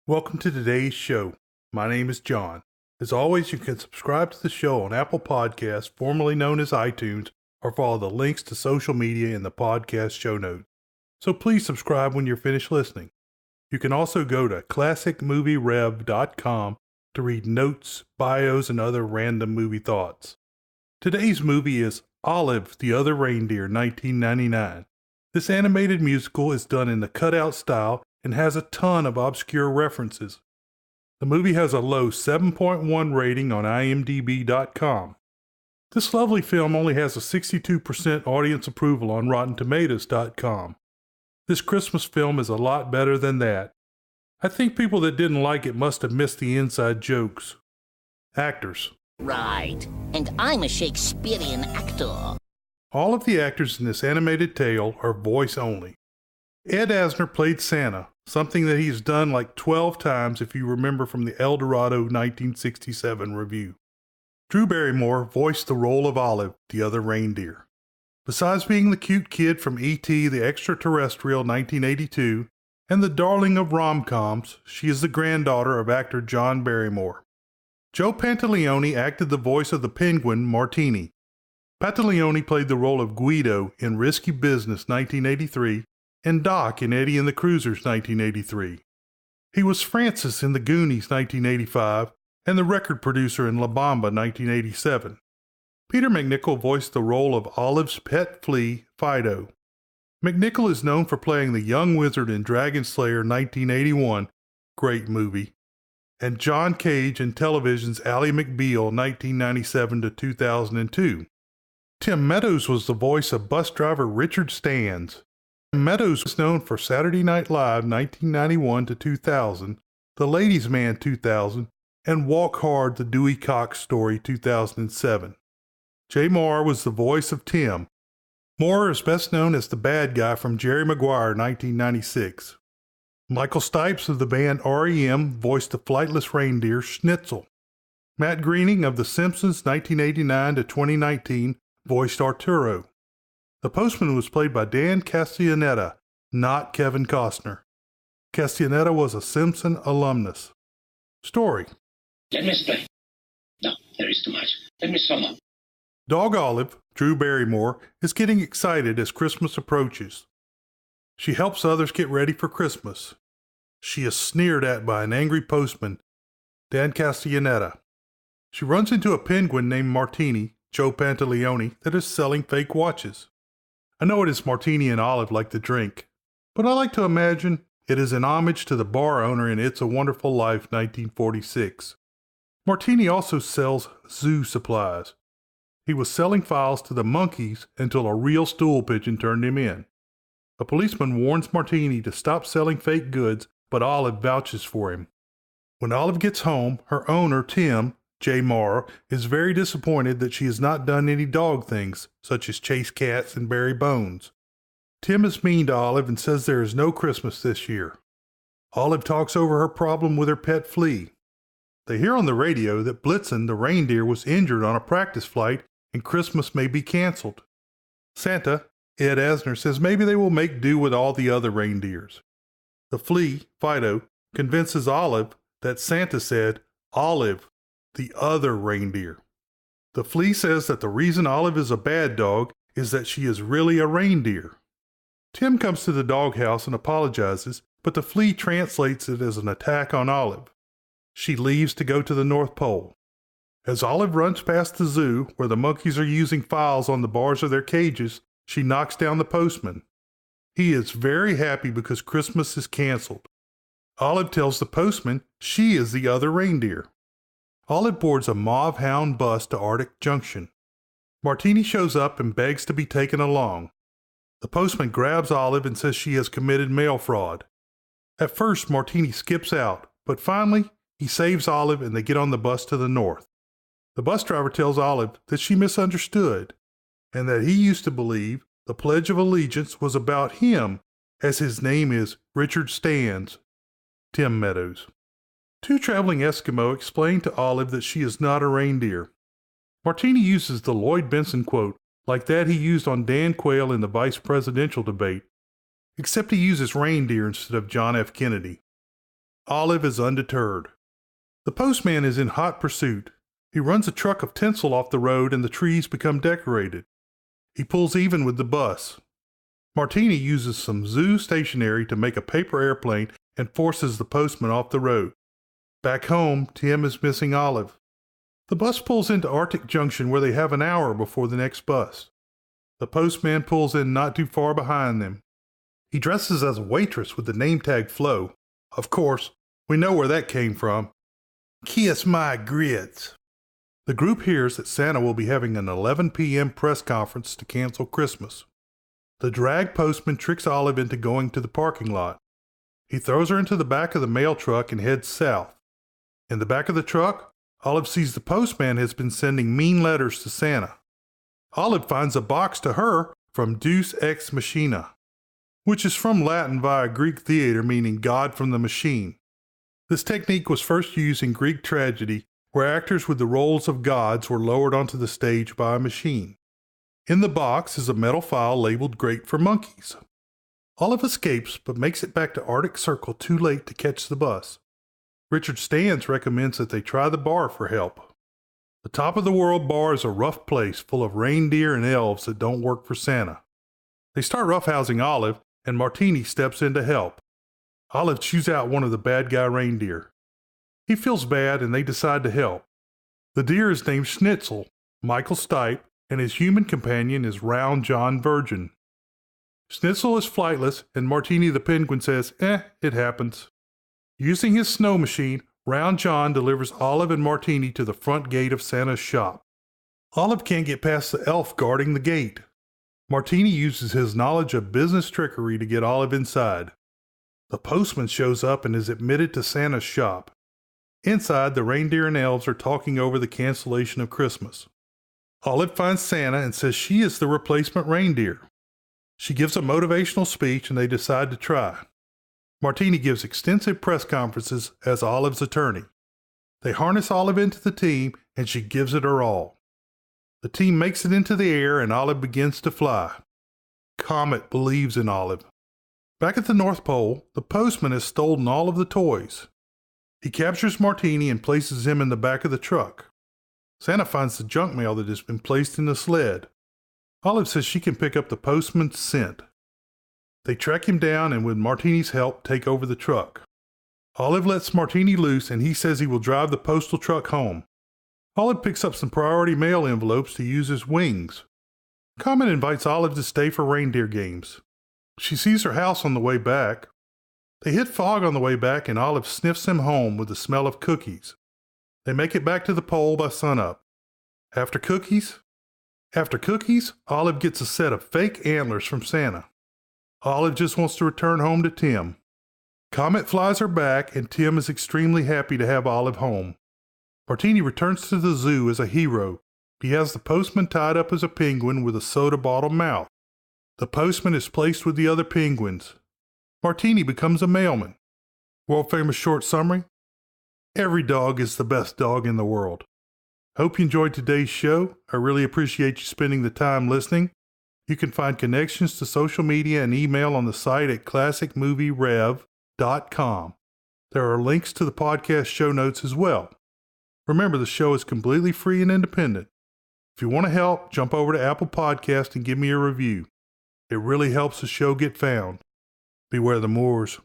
Welcome to today's show. My name is John. As always, you can subscribe to the show on Apple Podcasts, formerly known as iTunes, or follow the links to social media in the podcast show notes. So please subscribe when you're finished listening. You can also go to classicmovierev.com to read notes, bios, and other random movie thoughts. Today's movie is Olive, the Other Reindeer, 1999. This animated musical is done in the cutout style and has a ton of obscure references. The movie has a low 7.1 rating on imdb.com. This lovely film only has a 62% audience approval on rottentomatoes.com. This Christmas film is a lot better than that. I think people that didn't like it must have missed the inside jokes. Actors. Right, and I'm a Shakespearean actor. All of the actors in this animated tale are voice only. Ed Asner played Santa, something that he's done like 12 times if you remember from the El Dorado 1967 review. Brew Barrymore voiced the role of Olive, the Other Reindeer. Besides being the cute kid from E.T. the Extraterrestrial 1982 and the darling of rom-coms, she is the granddaughter of actor John Barrymore. Joe Pantoliano acted the voice of the penguin Martini. Pantoliano played the role of Guido in Risky Business 1983 and Doc in Eddie and the Cruisers 1983. He was Francis in The Goonies 1985 and the record producer in La Bamba 1987. Peter MacNicol voiced the role of Olive's pet flea, Fido. MacNicol is known for playing the young wizard in Dragon Slayer 1981, great movie, and John Cage in television's Ally McBeal 1997 to 2002. Tim Meadows was the voice of bus driver Richard Stans. Meadows was known for Saturday Night Live 1991 to 2000, The Ladies' Man 2000, and Walk Hard, The Dewey Cox Story 2007. Jay Moore was the voice of Tim. Moore is best known as the bad guy from Jerry Maguire 1996. Michael Stipes of the band REM voiced the flightless reindeer Schnitzel. Matt Groening of The Simpsons 1989 to 2019 voiced Arturo. The postman was played by Dan Castellaneta, not Kevin Costner. Castellaneta was a Simpson alumnus. Story. Let me explain. No, there is too much. Let me sum up. Dog Olive, Drew Barrymore, is getting excited as Christmas approaches. She helps others get ready for Christmas. She is sneered at by an angry postman, Dan Castellaneta. She runs into a penguin named Martini, Joe Pantoliano, that is selling fake watches. I know it is Martini and Olive like to drink, but I like to imagine it is an homage to the bar owner in It's a Wonderful Life 1946. Martini also sells zoo supplies. He was selling files to the monkeys until a real stool pigeon turned him in. A policeman warns Martini to stop selling fake goods, but Olive vouches for him. When Olive gets home, her owner, Tim, Jay Moore, is very disappointed that she has not done any dog things, such as chase cats and bury bones. Tim is mean to Olive and says there is no Christmas this year. Olive talks over her problem with her pet flea. They hear on the radio that Blitzen, the reindeer, was injured on a practice flight and Christmas may be canceled. Santa, Ed Asner, says maybe they will make do with all the other reindeers. The flea, Fido, convinces Olive that Santa said, Olive, the other reindeer. The flea says that the reason Olive is a bad dog is that she is really a reindeer. Tim comes to the doghouse and apologizes, but the flea translates it as an attack on Olive. She leaves to go to the North Pole. As Olive runs past the zoo, where the monkeys are using files on the bars of their cages, she knocks down the postman. He is very happy because Christmas is canceled. Olive tells the postman she is the other reindeer. Olive boards a mauve hound bus to Arctic Junction. Martini shows up and begs to be taken along. The postman grabs Olive and says she has committed mail fraud. At first, Martini skips out, but finally, he saves Olive and they get on the bus to the north. The bus driver tells Olive that she misunderstood and that he used to believe the Pledge of Allegiance was about him, as his name is Richard Stans. Tim Meadows. Two traveling Eskimo explain to Olive that she is not a reindeer. Martini uses the Lloyd Benson quote, like that he used on Dan Quayle in the vice presidential debate, except he uses reindeer instead of John F. Kennedy. Olive is undeterred. The postman is in hot pursuit. He runs a truck of tinsel off the road and the trees become decorated. He pulls even with the bus. Martini uses some zoo stationery to make a paper airplane and forces the postman off the road. Back home, Tim is missing Olive. The bus pulls into Arctic Junction where they have an hour before the next bus. The postman pulls in not too far behind them. He dresses as a waitress with the name tag Flo. Of course, we know where that came from. Kiss my grits. The group hears that Santa will be having an 11 p.m. press conference to cancel Christmas. The drag postman tricks Olive into going to the parking lot. He throws her into the back of the mail truck and heads south. In the back of the truck, Olive sees the postman has been sending mean letters to Santa. Olive finds a box to her from Deus Ex Machina, which is from Latin via Greek theater meaning God from the machine. This technique was first used in Greek tragedy, where actors with the roles of gods were lowered onto the stage by a machine. In the box is a metal file labeled Great for Monkeys. Olive escapes, but makes it back to Arctic Circle too late to catch the bus. Richard Stans recommends that they try the bar for help. The Top of the World bar is a rough place full of reindeer and elves that don't work for Santa. They start roughhousing Olive, and Martini steps in to help. Olive chews out one of the bad guy reindeer. He feels bad and they decide to help. The deer is named Schnitzel, Michael Stipe, and his human companion is Round John Virgin. Schnitzel is flightless and Martini the penguin says, it happens. Using his snow machine, Round John delivers Olive and Martini to the front gate of Santa's shop. Olive can't get past the elf guarding the gate. Martini uses his knowledge of business trickery to get Olive inside. The postman shows up and is admitted to Santa's shop. Inside, the reindeer and elves are talking over the cancellation of Christmas. Olive finds Santa and says she is the replacement reindeer. She gives a motivational speech and they decide to try. Martini gives extensive press conferences as Olive's attorney. They harness Olive into the team and she gives it her all. The team makes it into the air and Olive begins to fly. Comet believes in Olive. Back at the North Pole, the postman has stolen all of the toys. He captures Martini and places him in the back of the truck. Santa finds the junk mail that has been placed in the sled. Olive says she can pick up the postman's scent. They track him down and with Martini's help take over the truck. Olive lets Martini loose and he says he will drive the postal truck home. Olive picks up some priority mail envelopes to use as wings. Comet invites Olive to stay for reindeer games. She sees her house on the way back. They hit fog on the way back and Olive sniffs him home with the smell of cookies. They make it back to the pole by sunup. After cookies, Olive gets a set of fake antlers from Santa. Olive just wants to return home to Tim. Comet flies her back and Tim is extremely happy to have Olive home. Martini returns to the zoo as a hero. He has the postman tied up as a penguin with a soda bottle mouth. The postman is placed with the other penguins. Martini becomes a mailman. World famous short summary: every dog is the best dog in the world. Hope you enjoyed today's show. I really appreciate you spending the time listening. You can find connections to social media and email on the site at classicmovierev.com. There are links to the podcast show notes as well. Remember, the show is completely free and independent. If you want to help, jump over to Apple Podcast and give me a review. It really helps the show get found. Beware the Moors.